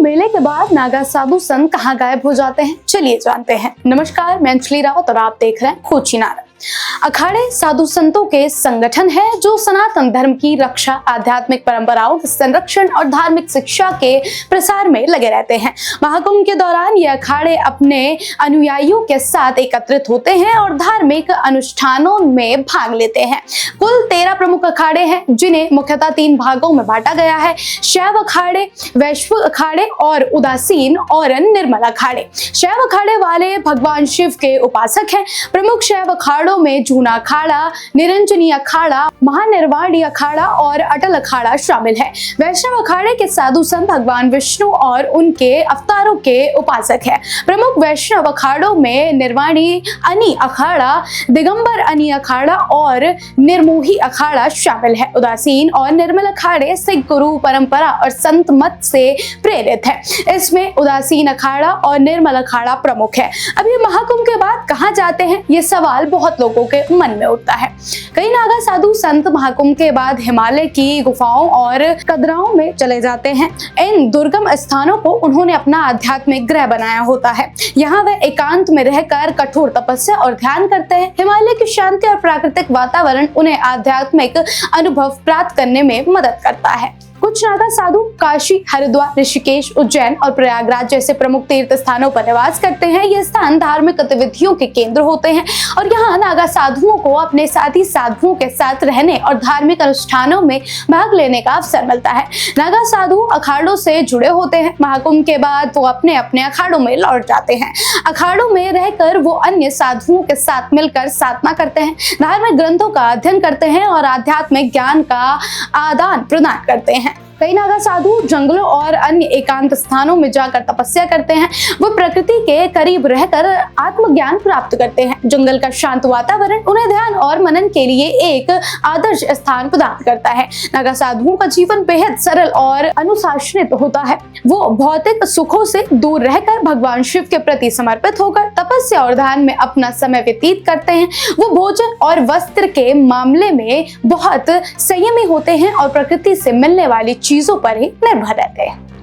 मेले के बाद नागा साधु संत कहाँ गायब हो जाते हैं, चलिए जानते हैं। नमस्कार, मैं अंजलि रावत और आप देख रहे हैं खोजी नारा। अखाड़े साधु संतों के संगठन है जो सनातन धर्म की रक्षा, आध्यात्मिक परंपराओं के संरक्षण और धार्मिक शिक्षा के प्रसार में लगे रहते हैं। महाकुंभ के दौरान ये अखाड़े अपने अनुयायियों के साथ एकत्रित होते हैं और धार्मिक अनुष्ठानों में भाग लेते हैं। कुल 13 प्रमुख अखाड़े हैं जिन्हें मुख्यतः 3 भागों में बांटा गया है: शैव अखाड़े, वैश्विक अखाड़े और उदासीन और निर्मल अखाड़े। शैव अखाड़े वाले भगवान शिव के उपासक हैं। प्रमुख शैव अखाड़ों में जूना अखाड़ा, निरंजनी अखाड़ा, महानिर्वाणी अखाड़ा और अटल अखाड़ा शामिल है। वैष्णव अखाड़े के साधु संत भगवान विष्णु और उनके अवतारों के उपासक है। प्रमुख वैष्णव अखाड़ों में निर्वाणी अनि अखाड़ा, दिगंबर अनि अखाड़ा और निर्मोही अखाड़ा शामिल है। उदासीन और निर्मल अखाड़े सिख गुरु परंपरा और संत मत से प्रेरित है। इसमें उदासीन अखाड़ा और निर्मल अखाड़ा प्रमुख है। अब ये महाकुंभ के बाद कहाँ जाते हैं, ये सवाल बहुत लोगों के मन में उठता है। कई नागा साधु संत महाकुंभ के बाद हिमालय की गुफाओं और कदराओं में चले जाते हैं। इन दुर्गम स्थानों को उन्होंने अपना आध्यात्मिक गृह बनाया होता है। यहाँ वे एकांत में रहकर कठोर तपस्या और ध्यान करते हैं। हिमालय की शांति और प्राकृतिक वातावरण उन्हें आध्यात्मिक अनुभव प्राप्त करने में मदद करता है। कुछ नागा साधु काशी, हरिद्वार, ऋषिकेश, उज्जैन और प्रयागराज जैसे प्रमुख तीर्थ स्थानों पर निवास करते हैं। ये स्थान धार्मिक गतिविधियों के केंद्र होते हैं और यहाँ नागा साधुओं को अपने साथी साधुओं के साथ रहने और धार्मिक अनुष्ठानों में भाग लेने का अवसर मिलता है। नागा साधु अखाड़ों से जुड़े होते हैं। महाकुंभ के बाद वो अपने अपने अखाड़ों में लौट जाते हैं। अखाड़ों में रहकर वो अन्य साधुओं के साथ मिलकर साधना करते हैं, धार्मिक ग्रंथों का अध्ययन करते हैं और आध्यात्मिक ज्ञान का आदान प्रदान करते हैं। कई नागा साधु जंगलों और अन्य एकांत स्थानों में जाकर तपस्या करते हैं। वो प्रकृति के करीब रहकर आत्मज्ञान प्राप्त करते हैं। जंगल का शांत वातावरण उन्हें ध्यान और मनन के लिए एक आदर्श स्थान प्रदान करता है। नागा साधुओं का जीवन बेहद सरल और अनुशासित होता है। वो भौतिक सुखों से दूर रहकर भगवान शिव के प्रति समर्पित होकर तपस्या और ध्यान में अपना समय व्यतीत करते हैं। वो भोजन और वस्त्र के मामले में बहुत संयमी होते हैं और प्रकृति से मिलने वाली चीजों पर ही निर्भर रहते हैं।